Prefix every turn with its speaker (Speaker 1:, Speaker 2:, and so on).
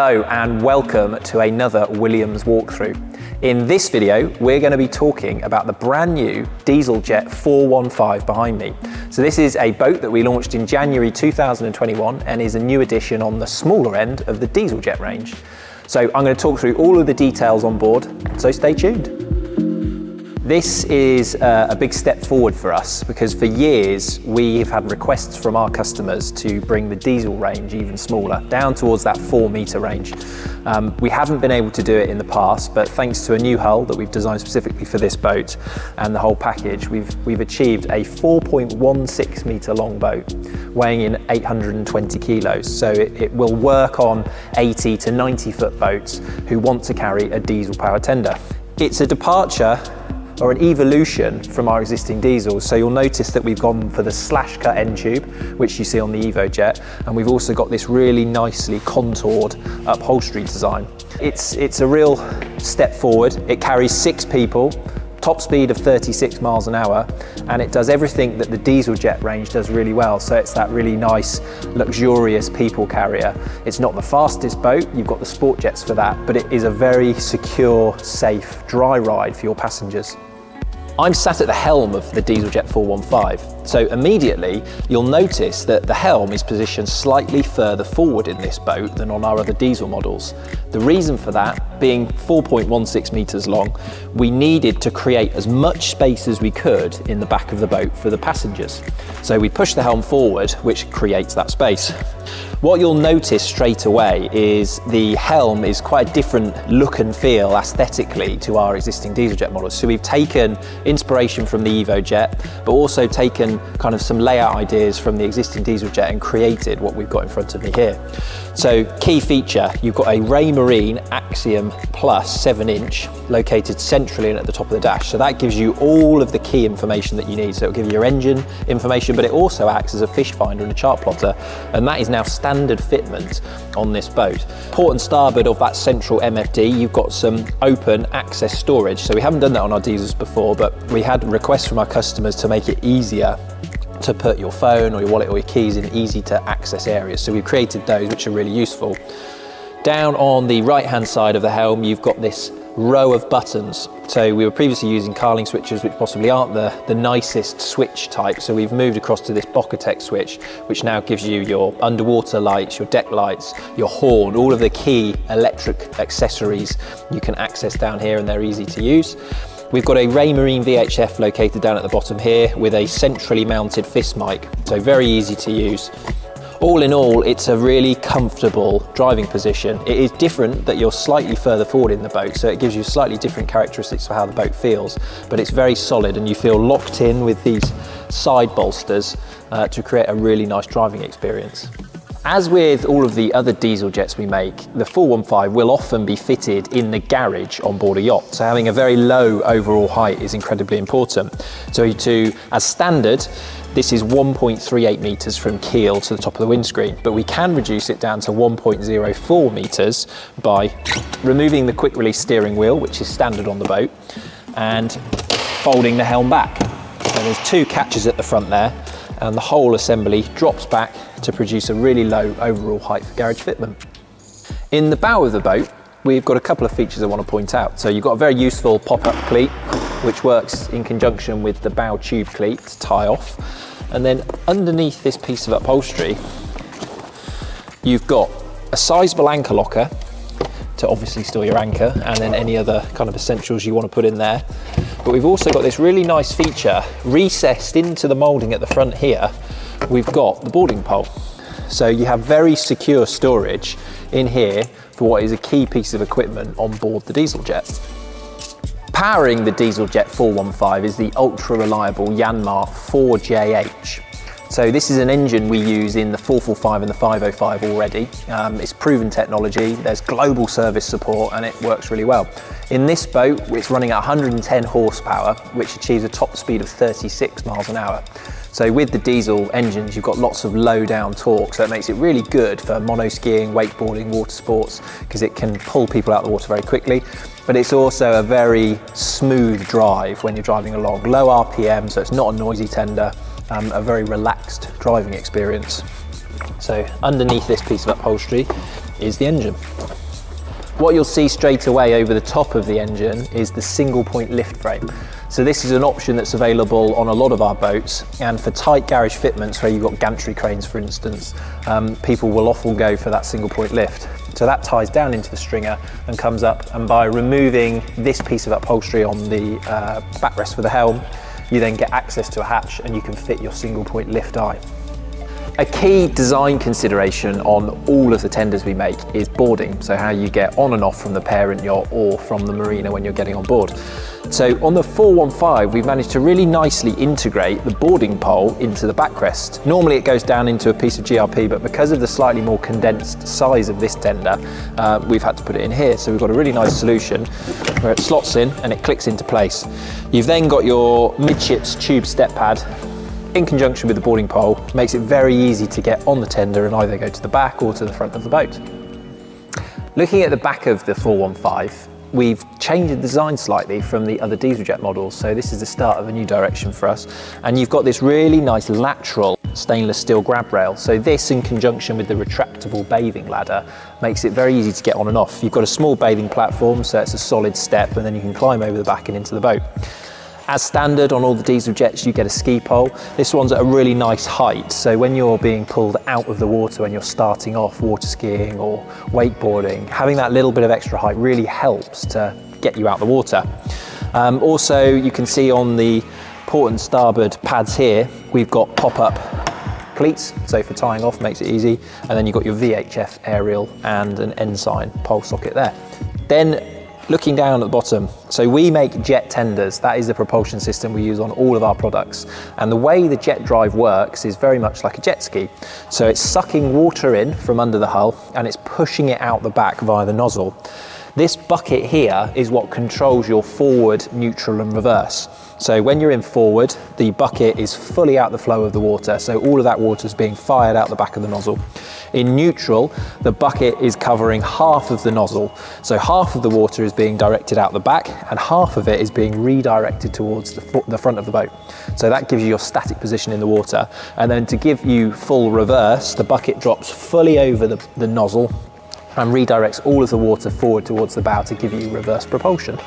Speaker 1: Hello and welcome to another Williams walkthrough. In this video, we're going to be talking about the brand new DieselJet 415 behind me. So this is a boat that we launched in January 2021 and is a new addition on the smaller end of the DieselJet range. So I'm going to talk through all of the details on board, so stay tuned. This is a big step forward for us because for years we've had requests from our customers to bring the diesel range even smaller, down towards that 4 metre range. We haven't been able to do it in the past, but thanks to a new hull that we've designed specifically for this boat and the whole package, we've achieved a 4.16 metre long boat, weighing in 820 kilos. So it will work on 80 to 90 foot boats who want to carry a diesel power tender. It's a departure or an evolution from our existing diesels. So you'll notice that we've gone for the slash cut end tube, which you see on the DieselJet, and we've also got this really nicely contoured upholstery design. It's a real step forward. It carries 6 people, top speed of 36 miles an hour, and it does everything that the DieselJet range does really well. So it's that really nice, luxurious people carrier. It's not the fastest boat, you've got the sport jets for that, but it is a very secure, safe, dry ride for your passengers. I'm sat at the helm of the DieselJet 415, so immediately you'll notice that the helm is positioned slightly further forward in this boat than on our other diesel models. The reason for that, being 4.16 metres long, we needed to create as much space as we could in the back of the boat for the passengers. So we push the helm forward, which creates that space. What you'll notice straight away is the helm is quite a different look and feel aesthetically to our existing DieselJet models. So we've taken inspiration from the DieselJet, but also taken kind of some layout ideas from the existing DieselJet and created what we've got in front of me here. So key feature, you've got a Raymarine Axiom Plus 7-inch located centrally and at the top of the dash. So that gives you all of the key information that you need. So it'll give you your engine information, but it also acts as a fish finder and a chart plotter. And that is now standard fitment on this boat. Port and starboard of that central MFD, you've got some open access storage. So we haven't done that on our diesels before, but we had requests from our customers to make it easier to put your phone or your wallet or your keys in easy to access areas. So we've created those, which are really useful. Down on the right hand side of the helm, you've got this row of buttons. So we were previously using Carling switches, which possibly aren't the nicest switch type. So we've moved across to this Bocatech switch, which now gives you your underwater lights, your deck lights, your horn, all of the key electric accessories you can access down here, and they're easy to use. We've got a Raymarine VHF located down at the bottom here with a centrally mounted fist mic, so very easy to use. All in all, it's a really comfortable driving position. It is different that you're slightly further forward in the boat, so it gives you slightly different characteristics for how the boat feels, but it's very solid and you feel locked in with these side bolsters to create a really nice driving experience. As with all of the other DieselJets we make, the 415 will often be fitted in the garage on board a yacht. So having a very low overall height is incredibly important. So as standard, this is 1.38 metres from keel to the top of the windscreen, but we can reduce it down to 1.04 metres by removing the quick release steering wheel, which is standard on the boat, and folding the helm back. So there's 2 catches at the front there, and the whole assembly drops back to produce a really low overall height for garage fitment. In the bow of the boat, we've got a couple of features I want to point out. So you've got a very useful pop-up cleat, which works in conjunction with the bow tube cleat to tie off. And then underneath this piece of upholstery, you've got a sizable anchor locker to obviously store your anchor, and then any other kind of essentials you want to put in there. But we've also got this really nice feature recessed into the moulding at the front here. We've got the boarding pole. So you have very secure storage in here for what is a key piece of equipment on board the DieselJet. Powering the DieselJet 415 is the ultra reliable Yanmar 4JH. So this is an engine we use in the 445 and the 505 already. It's proven technology, there's global service support, and it works really well. In this boat, it's running at 110 horsepower, which achieves a top speed of 36 miles an hour. So with the diesel engines, you've got lots of low down torque, so it makes it really good for mono-skiing, wakeboarding, water sports, because it can pull people out of the water very quickly. But it's also a very smooth drive when you're driving along. Low RPM, so it's not a noisy tender, a very relaxed driving experience. So underneath this piece of upholstery, is the engine. What you'll see straight away over the top of the engine is the single point lift frame. So this is an option that's available on a lot of our boats, and for tight garage fitments where you've got gantry cranes, for instance, people will often go for that single point lift. So that ties down into the stringer and comes up, and by removing this piece of upholstery on the backrest for the helm, you then get access to a hatch and you can fit your single point lift eye. A key design consideration on all of the tenders we make is boarding, so how you get on and off from the parent yacht or from the marina when you're getting on board. So on the 415, we've managed to really nicely integrate the boarding pole into the backrest. Normally it goes down into a piece of GRP, but because of the slightly more condensed size of this tender, we've had to put it in here. So we've got a really nice solution where it slots in and it clicks into place. You've then got your midships tube step pad in conjunction with the boarding pole. Makes it very easy to get on the tender and either go to the back or to the front of the boat. Looking at the back of the 415, we've changed the design slightly from the other DieselJet models, so this is the start of a new direction for us. And you've got this really nice lateral stainless steel grab rail. So this, in conjunction with the retractable bathing ladder, makes it very easy to get on and off. You've got a small bathing platform, so it's a solid step, and then you can climb over the back and into the boat. As standard on all the DieselJets, you get a ski pole. This one's at a really nice height, so when you're being pulled out of the water, when you're starting off water skiing or wakeboarding, having that little bit of extra height really helps to get you out the water. Also, you can see on the port and starboard pads here, we've got pop-up cleats, so for tying off makes it easy, and then you've got your VHF aerial and an ensign pole socket there. Then looking down at the bottom, so we make jet tenders. That is the propulsion system we use on all of our products. And the way the jet drive works is very much like a jet ski. So it's sucking water in from under the hull and it's pushing it out the back via the nozzle. This bucket here is what controls your forward, neutral and reverse. So when you're in forward, the bucket is fully out the flow of the water. So all of that water is being fired out the back of the nozzle. In neutral, the bucket is covering half of the nozzle. So half of the water is being directed out the back and half of it is being redirected towards the front of the boat. So that gives you your static position in the water. And then to give you full reverse, the bucket drops fully over the nozzle and redirects all of the water forward towards the bow to give you reverse propulsion.